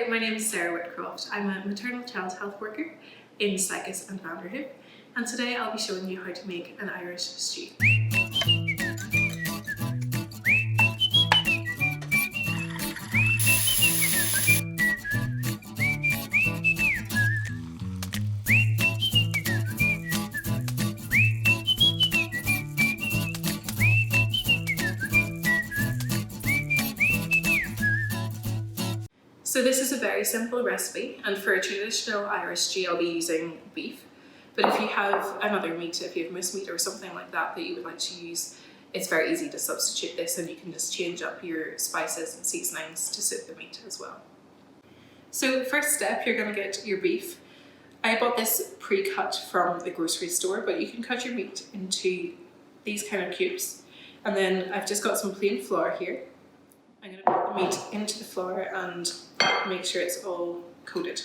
there, my name is Sarah Whitcroft. I'm a maternal child health worker in Cycus and Vanderhoop, and today I'll be showing you how to make an Irish stew. So this is a very simple recipe, and for a traditional Irish stew I'll be using beef. But if you have another meat, if you have moose meat or something like that that you would like to use, it's very easy to substitute this, and you can just change up your spices and seasonings to suit the meat as well. So first step, you're going to get your beef. I bought this pre-cut from the grocery store, but you can cut your meat into these kind of cubes. And then I've just got some plain flour here. I'm going to put the meat into the flour and make sure it's all coated.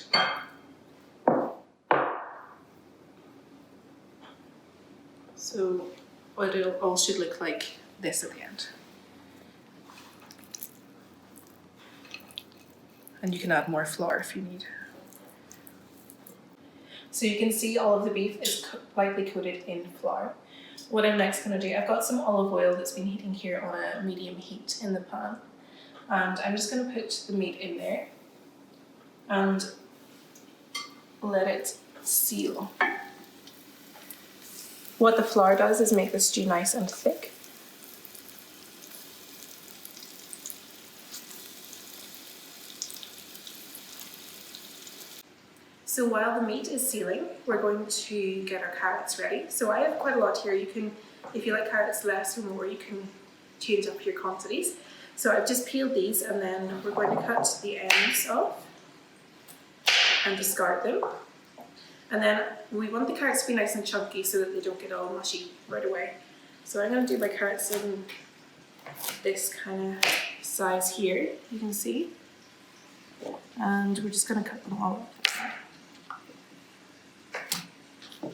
So it all should look like this at the end. And you can add more flour if you need. So you can see all of the beef is lightly coated in flour. What I'm next going to do, I've got some olive oil that's been heating here on a medium heat in the pan. And I'm just going to put the meat in there and let it seal. What the flour does is make the stew nice and thick. So while the meat is sealing, we're going to get our carrots ready. So I have quite a lot here. You can, if you like carrots less or more, you can change up your quantities. So I've just peeled these, and then we're going to cut the ends off and discard them. And then we want the carrots to be nice and chunky so that they don't get all mushy right away. So I'm going to do my carrots in this kind of size here, you can see. And we're just going to cut them all up.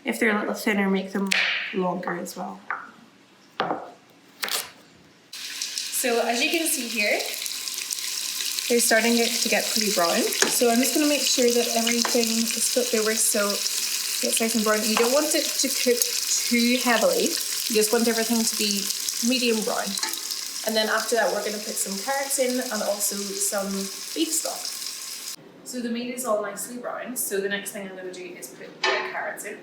If they're a little thinner, make them longer as well. So as you can see here, they're starting to get pretty brown. So I'm just going to make sure that everything is flipped over so it's nice and brown. You don't want it to cook too heavily. You just want everything to be medium brown. And then after that, we're going to put some carrots in and also some beef stock. So the meat is all nicely brown. So the next thing I'm going to do is put the carrots in.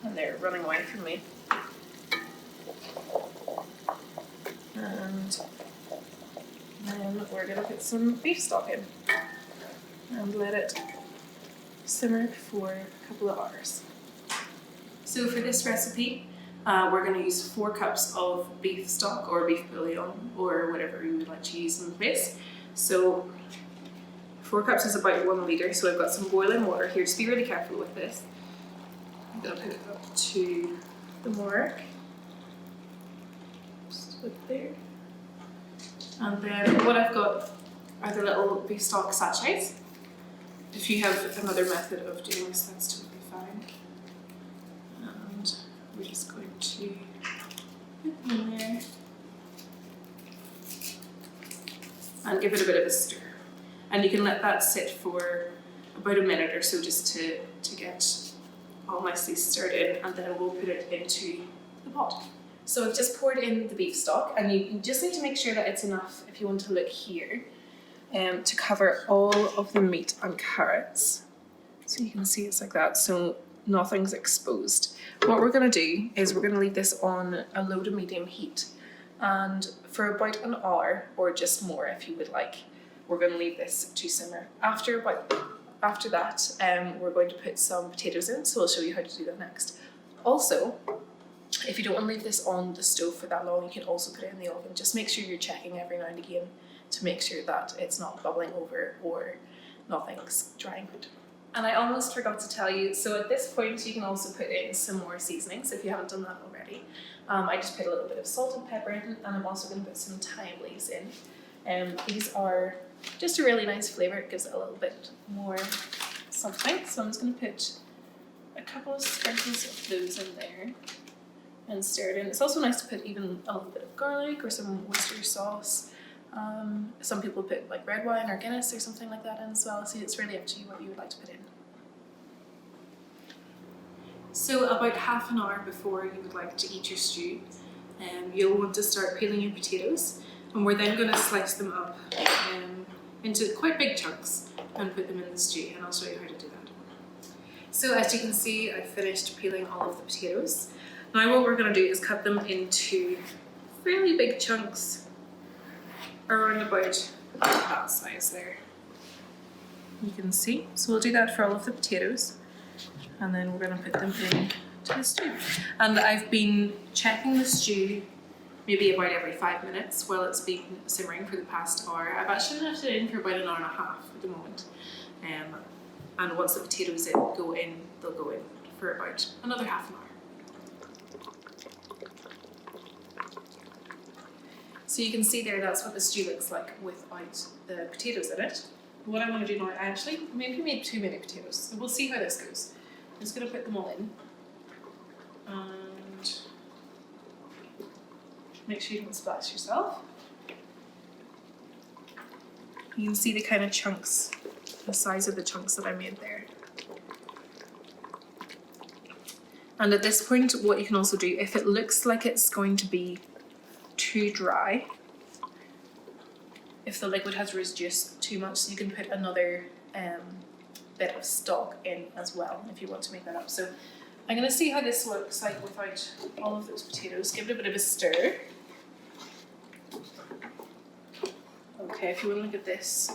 And they're running away from me. And then we're going to put some beef stock in and let it simmer for a couple of hours. So for this recipe, we're going to use 4 cups of beef stock or beef bouillon or whatever you would like to use in place. So 4 cups is about 1 litre, so I've got some boiling water here. Just be really careful with this. I'm going to put it up to the mark. There. And then what I've got are the little beef stock sachets. If you have another method of doing this, that's totally fine. And we're just going to put them in there and give it a bit of a stir. And you can let that sit for about a minute or so just to get all nicely stirred in, and then we'll put it into the pot. So I've just poured in the beef stock, and you just need to make sure that it's enough, if you want to look here, to cover all of the meat and carrots. So you can see it's like that, so nothing's exposed. What we're going to do is we're going to leave this on a low to medium heat, and for about an hour, or just more if you would like, we're going to leave this to simmer. After that, we're going to put some potatoes in, so I'll show you how to do that next. Also, if you don't want to leave this on the stove for that long, you can also put it in the oven. Just make sure you're checking every now and again to make sure that it's not bubbling over or nothing's drying out. And I almost forgot to tell you, so at this point you can also put in some more seasonings if you haven't done that already. I just put a little bit of salt and pepper in, and I'm also going to put some thyme leaves in. These are just a really nice flavour. It gives it a little bit more something. So I'm just going to put a couple of sprinkles of those in there. and stir it in. It's also nice to put even a little bit of garlic or some oyster sauce. Some people put like red wine or Guinness or something like that in as well, so it's really up to you what you would like to put in. So about half an hour before you would like to eat your stew, you'll want to start peeling your potatoes, and we're then going to slice them up into quite big chunks and put them in the stew, and I'll show you how to do that. So as you can see, I've finished peeling all of the potatoes. Now what we're going to do is cut them into fairly big chunks, around about that size there. You can see. So we'll do that for all of the potatoes, and then we're going to put them in to the stew. And I've been checking the stew maybe about every 5 minutes while it's been simmering for the past hour. I've actually left it in for about an hour and a half at the moment. And once the potatoes go in, they'll go in for about another half an hour. So you can see there, that's what the stew looks like without the potatoes in it. What I want to do now, I actually maybe made too many potatoes, so we'll see how this goes. I'm just going to put them all in, and make sure you don't splash yourself. You can see the kind of chunks, the size of the chunks that I made there. And at this point, what you can also do, if it looks like it's going to be too dry, if the liquid has reduced too much, so you can put another bit of stock in as well if you want to make that up. So I'm going to see how this looks like without all of those potatoes. Give it a bit of a stir. Okay, if you want to look at this.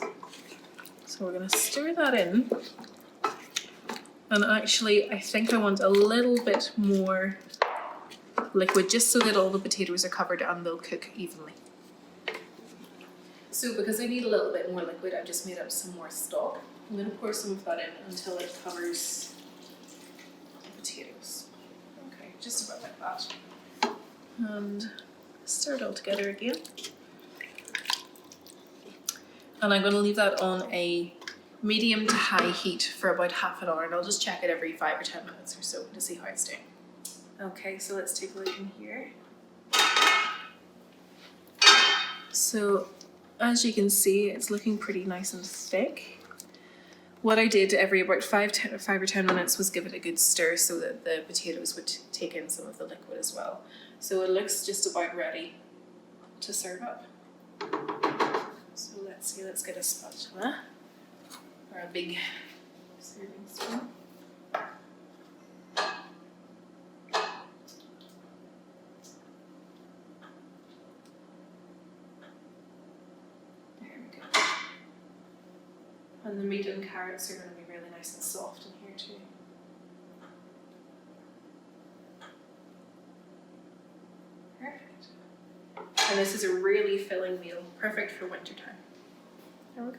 So we're going to stir that in. And actually, I think I want a little bit more liquid, just so that all the potatoes are covered and they'll cook evenly. So because I need a little bit more liquid, I've just made up some more stock. I'm going to pour some of that in until it covers the potatoes. Okay, just about like that. And stir it all together again. And I'm going to leave that on a medium to high heat for about half an hour, and I'll just check it every 5 or 10 minutes or so to see how it's doing. Okay, so let's take a look in here. So as you can see, it's looking pretty nice and thick. What I did every about 5 or 10 minutes was give it a good stir so that the potatoes would take in some of the liquid as well. So it looks just about ready to serve up. So let's see, let's get a spatula or a big serving spoon. And the meat and carrots are going to be really nice and soft in here too. Perfect. And this is a really filling meal, perfect for winter time. There we go.